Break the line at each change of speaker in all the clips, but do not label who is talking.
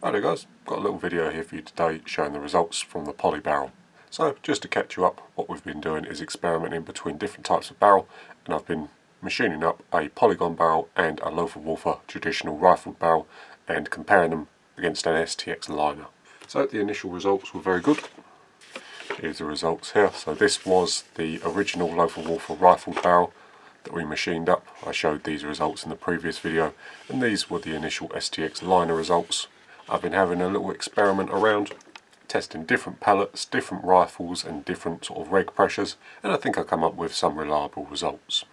Hi there guys, got a little video here for you today showing the results from the poly barrel. So just to catch you up, what we've been doing is experimenting between different types of barrel, and I've been machining up a polygon barrel and a Lothar Wölfer traditional rifled barrel and comparing them against an STX liner. So the initial results were very good. Here's the results here. So this was the original Lothar Wölfer rifled barrel that we machined up. I showed these results in the previous video, and these were the initial STX liner results. I've been having a little experiment around, testing different pellets, different rifles and different sort of reg pressures, and I think I've come up with some reliable results.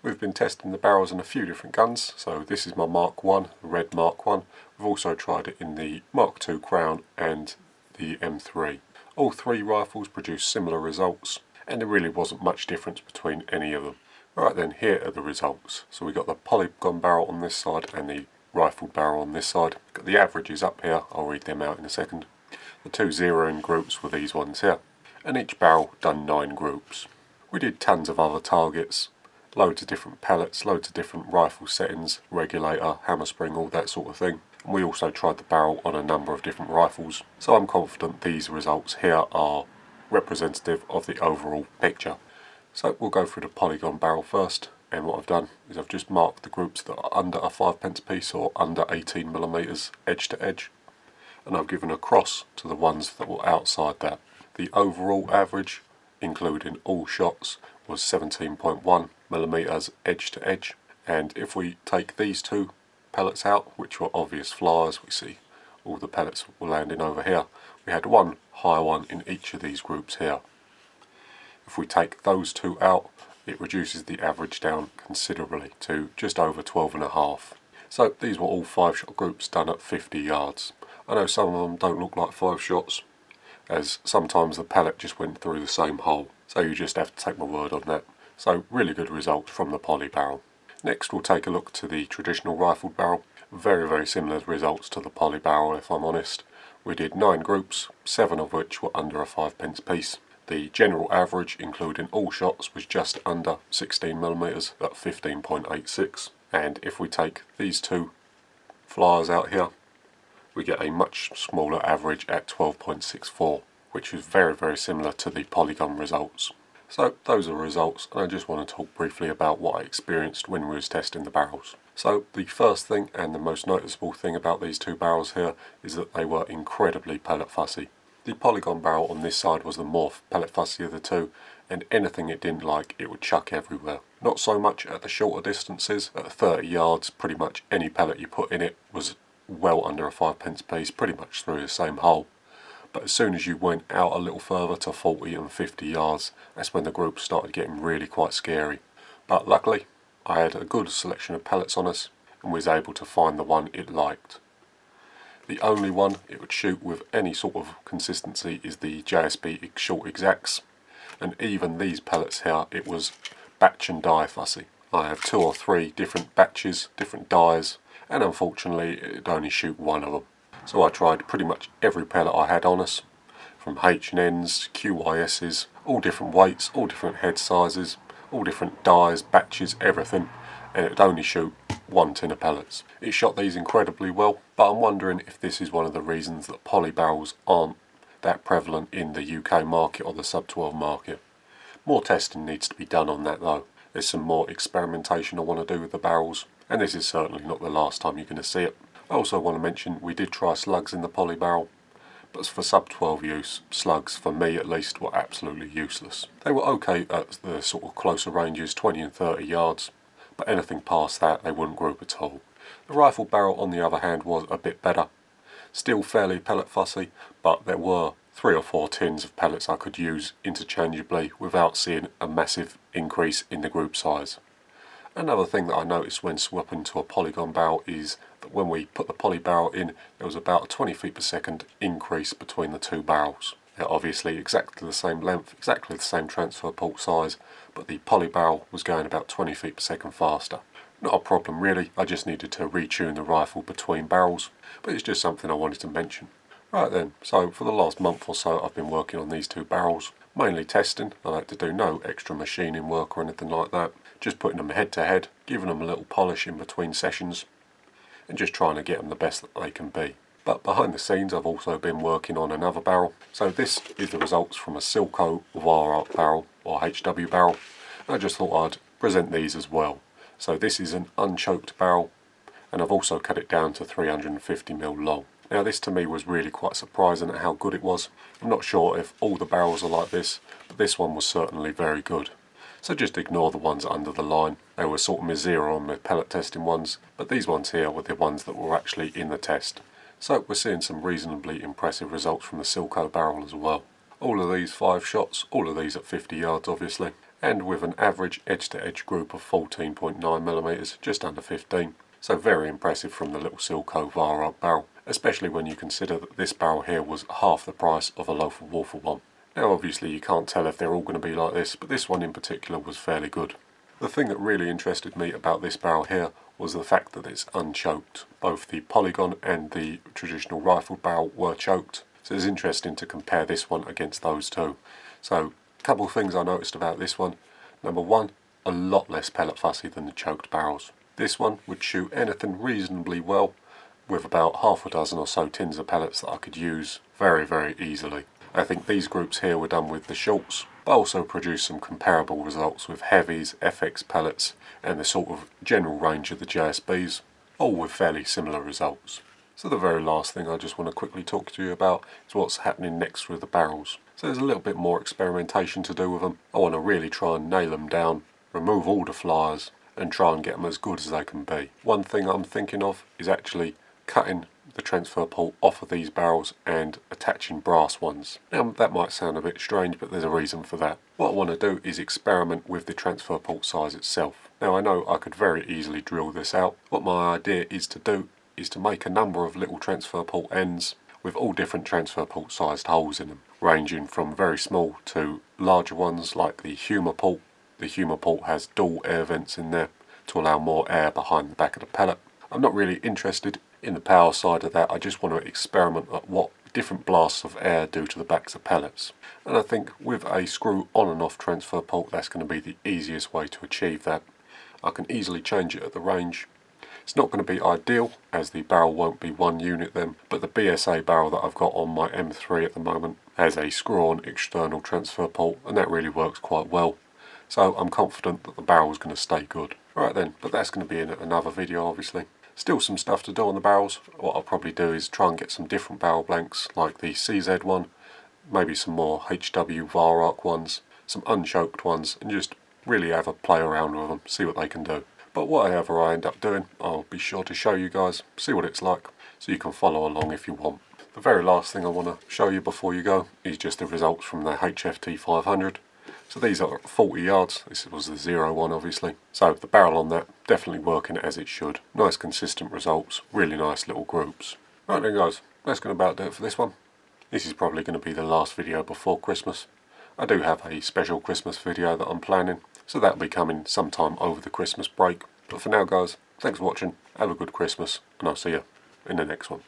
We've been testing the barrels in a few different guns, so this is my Mark 1, the red Mark 1. We've also tried it in the Mark 2 Crown and the M3. All three rifles produced similar results, and there really wasn't much difference between any of them. Right then, here are the results. So we got the polygon barrel on this side and the rifled barrel on this side. Got the averages up here, I'll read them out in a second. The two zeroing groups were these ones here, and each barrel done 9 groups. We did tons of other targets, loads of different pellets, loads of different rifle settings, regulator, hammer spring, all that sort of thing. And we also tried the barrel on a number of different rifles, so I'm confident these results here are representative of the overall picture. So we'll go through the polygon barrel first, and what I've done is I've just marked the groups that are under a 5p piece or under 18mm edge to edge, and I've given a cross to the ones that were outside that. The overall average, including all shots, was 17.1mm edge to edge, and if we take these two pellets out, which were obvious flyers, we see all the pellets were landing over here, we had one high one in each of these groups here. If we take those two out, it reduces the average down considerably to just over 12.5. So these were all 5-shot groups done at 50 yards. I know some of them don't look like 5 shots, as sometimes the pellet just went through the same hole, so you just have to take my word on that. So really good results from the poly barrel. Next we'll take a look to the traditional rifled barrel. Very similar results to the poly barrel, if I'm honest. We did 9 groups, 7 of which were under a 5p piece. The general average, including all shots, was just under 16mm at 15.86. And if we take these two flyers out here, we get a much smaller average at 12.64, which is very similar to the polygon results. So those are the results, and I just want to talk briefly about what I experienced when we was testing the barrels. So the first thing and the most noticeable thing about these two barrels here is that they were incredibly pellet fussy. The polygon barrel on this side was the more pellet fussy of the two, and anything it didn't like it would chuck everywhere. Not so much at the shorter distances. At 30 yards pretty much any pellet you put in it was well under a 5p piece, pretty much through the same hole. But as soon as you went out a little further to 40 and 50 yards, that's when the groups started getting really quite scary. But luckily I had a good selection of pellets on us and was able to find the one it liked. The only one it would shoot with any sort of consistency is the JSB short exacts, and even these pellets here, it was batch and die fussy. I have 2 or 3 different batches, different dies, and unfortunately it'd only shoot one of them. So I tried pretty much every pellet I had on us, from H&Ns, QYSs, all different weights, all different head sizes, all different dies, batches, everything, and it'd only shoot 1 tin of pellets. It shot these incredibly well, but I'm wondering if this is one of the reasons that poly barrels aren't that prevalent in the UK market or the sub-12 market. More testing needs to be done on that though. There's some more experimentation I want to do with the barrels, and this is certainly not the last time you're going to see it. I also want to mention we did try slugs in the poly barrel, but for sub-12 use, slugs, for me at least, were absolutely useless. They were okay at the sort of closer ranges, 20 and 30 yards, but anything past that they wouldn't group at all. The rifle barrel on the other hand was a bit better. Still fairly pellet fussy, but there were 3 or 4 tins of pellets I could use interchangeably without seeing a massive increase in the group size. Another thing that I noticed when swapping to a polygon barrel is that when we put the poly barrel in, there was about a 20 feet per second increase between the two barrels. They're obviously exactly the same length, exactly the same transfer port size, but the poly barrel was going about 20 feet per second faster. Not a problem really, I just needed to retune the rifle between barrels, but it's just something I wanted to mention. Right then, so for the last month or so I've been working on these two barrels, mainly testing. I like to do no extra machining work or anything like that, just putting them head to head, giving them a little polish in between sessions, and just trying to get them the best that they can be. But behind the scenes I've also been working on another barrel. So this is the results from a Silco wire arc barrel, or HW barrel. And I just thought I'd present these as well. So this is an unchoked barrel, and I've also cut it down to 350mm long. Now this to me was really quite surprising at how good it was. I'm not sure if all the barrels are like this, but this one was certainly very good. So just ignore the ones under the line. They were sort of my zero on my pellet testing ones, but these ones here were the ones that were actually in the test. So we're seeing some reasonably impressive results from the Silco barrel as well. All of these 5 shots, all of these at 50 yards obviously, and with an average edge-to-edge group of 14.9mm, just under 15. So very impressive from the little Silco wire arc barrel, especially when you consider that this barrel here was half the price of a loaf of waffle one. Now obviously you can't tell if they're all going to be like this, but this one in particular was fairly good. The thing that really interested me about this barrel here was the fact that it's unchoked. Both the polygon and the traditional rifled barrel were choked, so it's interesting to compare this one against those two. So a couple of things I noticed about this one. Number one, a lot less pellet fussy than the choked barrels. This one would shoot anything reasonably well, with about half a dozen or so tins of pellets that I could use very, very easily. I think these groups here were done with the shorts, but also produced some comparable results with heavies, FX pellets, and the sort of general range of the JSBs, all with fairly similar results. So the very last thing I just want to quickly talk to you about is what's happening next with the barrels. So there's a little bit more experimentation to do with them. I want to really try and nail them down, remove all the flyers, and try and get them as good as they can be. One thing I'm thinking of is actually cutting the transfer port off of these barrels and attaching brass ones. Now that might sound a bit strange, but there's a reason for that. What I want to do is experiment with the transfer port size itself. Now I know I could very easily drill this out. What my idea is to do is to make a number of little transfer port ends with all different transfer port sized holes in them, ranging from very small to larger ones like the humour port. The humour port has dual air vents in there to allow more air behind the back of the pellet. I'm not really interested in the power side of that. I just want to experiment at what different blasts of air do to the backs of pellets. And I think with a screw on and off transfer port, that's going to be the easiest way to achieve that. I can easily change it at the range. It's not going to be ideal, as the barrel won't be one unit then, but the BSA barrel that I've got on my M3 at the moment has a screw-on external transfer port, and that really works quite well. So I'm confident that the barrel is going to stay good. Alright then, but that's going to be in another video obviously. Still some stuff to do on the barrels. What I'll probably do is try and get some different barrel blanks, like the CZ one, maybe some more HW wire arc ones, some unchoked ones, and just really have a play around with them, see what they can do. But whatever I end up doing, I'll be sure to show you guys, see what it's like, so you can follow along if you want. The very last thing I want to show you before you go is just the results from the HFT 500. So these are 40 yards, this was the 0-1 obviously. So the barrel on that, definitely working as it should. Nice consistent results, really nice little groups. Right then guys, that's going to about do it for this one. This is probably going to be the last video before Christmas. I do have a special Christmas video that I'm planning, so that'll be coming sometime over the Christmas break. But for now guys, thanks for watching, have a good Christmas, and I'll see you in the next one.